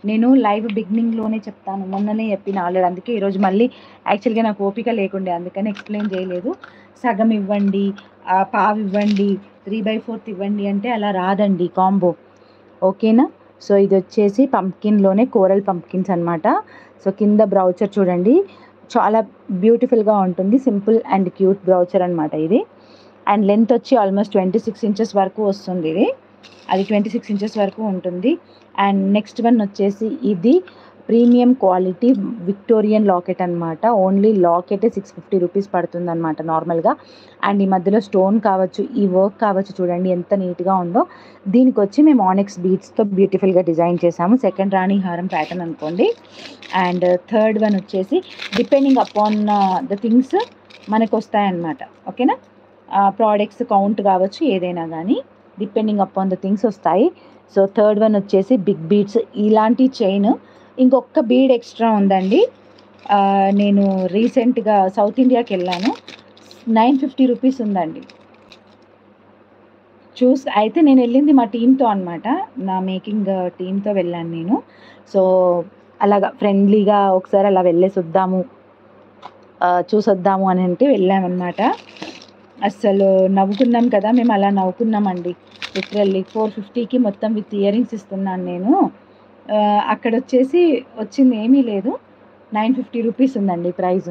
నేను లైవ్ బిగినింగ్లోనే చెప్తాను, మొన్ననే చెప్పిన ఆల్రెడీ. అందుకే ఈరోజు మళ్ళీ యాక్చువల్గా నాకు ఓపిక లేకుండే, అందుకని ఎక్స్ప్లెయిన్ చేయలేదు. సగం ఇవ్వండి, పావు ఇవ్వండి, 3/4 ఇవ్వండి అంటే అలా రాదండి కాంబో, ఓకేనా. సో ఇది వచ్చేసి పంప్కిన్లోనే కోరల్ పంప్కిన్స్ అనమాట. సో కింద బ్రౌచర్ చూడండి, చాలా బ్యూటిఫుల్గా ఉంటుంది, సింపుల్ అండ్ క్యూట్ బ్రౌచర్ అనమాట ఇది. అండ్ లెంత్ వచ్చి ఆల్మోస్ట్ 26 ఇంచెస్ వరకు వస్తుంది ఇది, అది 26 ఇంచెస్ వరకు ఉంటుంది. అండ్ నెక్స్ట్ వన్ వచ్చేసి ఇది ప్రీమియం క్వాలిటీ విక్టోరియన్ లాకెట్ అనమాట. ఓన్లీ లాకెటే 650 రూపీస్ పడుతుంది అనమాట నార్మల్గా. అండ్ ఈ మధ్యలో స్టోన్ కావచ్చు, ఈ వర్క్ కావచ్చు, చూడండి ఎంత నీట్గా ఉందో. దీనికి వచ్చి మేము ఆనిక్స్ బీడ్స్తో బ్యూటిఫుల్గా డిజైన్ చేసాము, సెకండ్ రాణి హారం ప్యాటర్న్ అనుకోండి. అండ్ థర్డ్ వన్ వచ్చేసి డిపెండింగ్ అపాన్ ద థింగ్స్ మనకు వస్తాయన్నమాట, ఓకేనా. ప్రోడక్ట్స్ కౌంట్ కావచ్చు, ఏదైనా కానీ డిపెండింగ్ అపాన్ ద థింగ్స్ వస్తాయి. సో థర్డ్ వన్ వచ్చేసి బిగ్ బీడ్స్, ఇలాంటి చైన్ ఇంకొక బీడ్ ఎక్స్ట్రా ఉందండి. నేను రీసెంట్గా సౌత్ ఇండియాకి వెళ్ళాను, 950 రూపీస్ ఉందండి. అయితే నేను వెళ్ళింది మా టీంతో అనమాట, నా మేకింగ్ టీంతో వెళ్ళాను నేను. సో అలాగా ఫ్రెండ్లీగా ఒకసారి అలా వెళ్ళేసి వద్దాము, చూసొద్దాము అని అంటే వెళ్ళామన్నమాట. అస్సలు నవ్వుకున్నాం కదా, మేము అలా నవ్వుకున్నామండి లిటరల్లీ. 450కి మొత్తం విత్ ఇయర్ రింగ్స్ ఇస్తున్నాను నేను. అక్కడ వచ్చేసి వచ్చింది ఏమీ లేదు, 950 రూపీస్ ఉందండి ప్రైస్.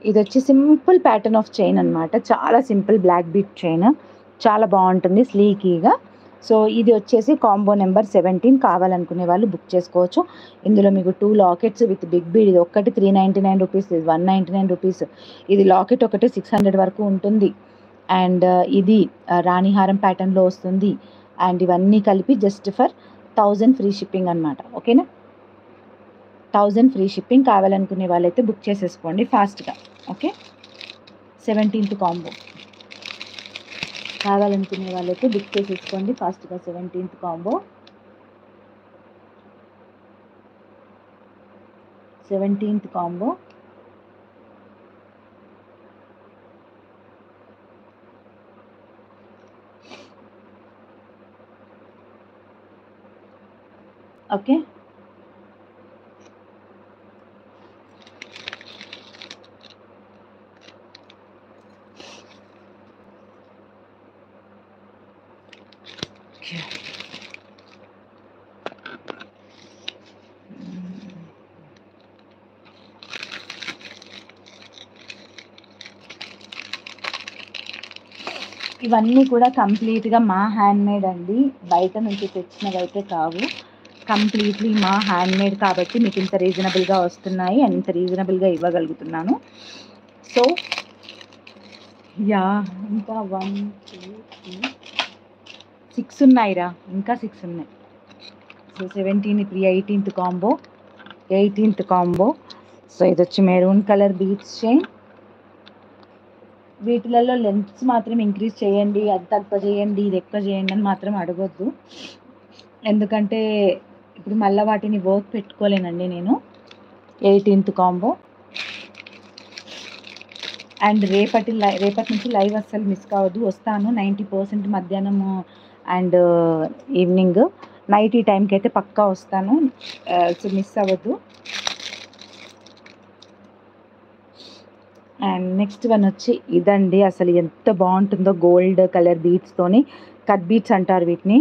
ఇది వచ్చి సింపుల్ ప్యాటర్న్ ఆఫ్ చైన్ అనమాట, చాలా సింపుల్ బ్లాక్ బీట్ చైన్, చాలా బాగుంటుంది స్లీకీగా. సో ఇది వచ్చేసి కాంబో నెంబర్ 17, కావాలనుకునే వాళ్ళు బుక్ చేసుకోవచ్చు. ఇందులో మీకు 2 లాకెట్స్ విత్ బిగ్ బీడ్, ఇది ఒక్కటి 399 రూపీస్, ఇది 199 రూపీస్, ఇది లాకెట్ ఒకటి 600 వరకు ఉంటుంది. అండ్ ఇది రాణిహారం ప్యాటర్న్లో వస్తుంది. అండ్ ఇవన్నీ కలిపి జస్ట్ ఫర్ 1000 ఫ్రీ షిప్పింగ్ అనమాట, ఓకేనా. 1000 ఫ్రీ షిప్పింగ్, కావాలనుకునే వాళ్ళైతే బుక్ చేసేసుకోండి ఫాస్ట్గా, ఓకే. 17th కాంబో కావాలనుకునే వాళ్ళైతే బుక్ చేసేసుకోండి ఫాస్ట్గా, 17th combo. 17th combo okay. ఇవన్నీ కూడా కంప్లీట్గా మా హ్యాండ్మేడ్ అండి, బయట నుంచి తెచ్చినవైతే కావు, కంప్లీట్లీ మా హ్యాండ్మేడ్ కాబట్టి మీకు ఇంత రీజనబుల్గా వస్తున్నాయి అండ్ ఇంత రీజనబుల్గా ఇవ్వగలుగుతున్నాను. సో యా, ఇంకా 1 2 3 6 ఉన్నాయిరా, ఇంకా 6 ఉన్నాయి. సో 17, ఇప్పుడు 18th combo, 18th combo. So ఇది వచ్చి మెరూన్ కలర్ బీడ్స్ చైన్. వీటిలలో లెంత్స్ మాత్రం ఇంక్రీజ్ చేయండి, అది తక్కువ చేయండి, ఇది ఎక్కువ చేయండి అని మాత్రం అడగొద్దు, ఎందుకంటే ఇప్పుడు మళ్ళీ వాటిని వర్క్ పెట్టుకోలేనండి నేను. 18th combo. అండ్ రేపటి నుంచి లైవ్ అస్సలు మిస్ కావద్దు, వస్తాను 90% మధ్యాహ్నం అండ్ ఈవినింగ్ నైట్ ఈ టైంకి అయితే పక్కా వస్తాను, సో మిస్ అవ్వద్దు. అండ్ నెక్స్ట్ వన్ వచ్చి ఇదండి, అసలు ఎంత బాగుంటుందో, గోల్డ్ కలర్ బీడ్స్తోని, కట్ బీడ్స్ అంటారు వీటిని.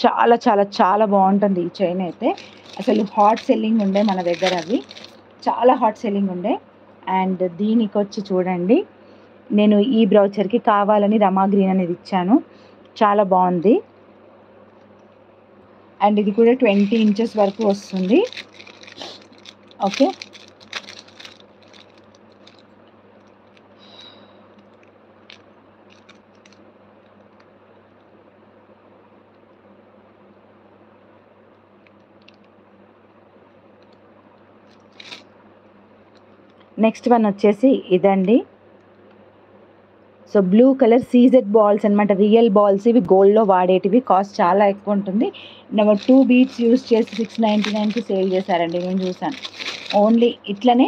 చాలా చాలా చాలా బాగుంటుంది ఈ చైన్ అయితే, అసలు హాట్ సెల్లింగ్ ఉండే మన దగ్గర, అవి చాలా హాట్ సెల్లింగ్ ఉండే. అండ్ దీనికి వచ్చి చూడండి, నేను ఈ బ్రౌచర్కి కావాలని రమా గ్రీన్ అనేది ఇచ్చాను, చాలా బాగుంది. అండ్ ఇది కూడా 20 ఇంచెస్ వరకు వస్తుంది, ఓకే. నెక్స్ట్ వన్ వచ్చేసి ఇదండి. So blue colour CZ balls అనమాట, రియల్ బాల్స్, ఇవి గోల్డ్లో వాడేటివి, కాస్ట్ చాలా ఎక్కువ ఉంటుంది. నెంబర్ 2 బీడ్స్ యూస్ చేసి 699కి సేల్ చేశారండి, నేను చూసాను. ఓన్లీ ఇట్లనే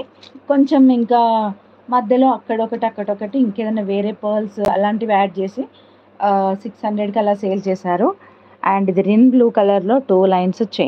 కొంచెం ఇంకా మధ్యలో అక్కడొకటి ఇంకేదైనా వేరే పర్ల్స్ అలాంటివి యాడ్ చేసి 600కి అలా సేల్ చేశారు. అండ్ ఇది రిన్ బ్లూ కలర్లో 2 లైన్స్ చైన్.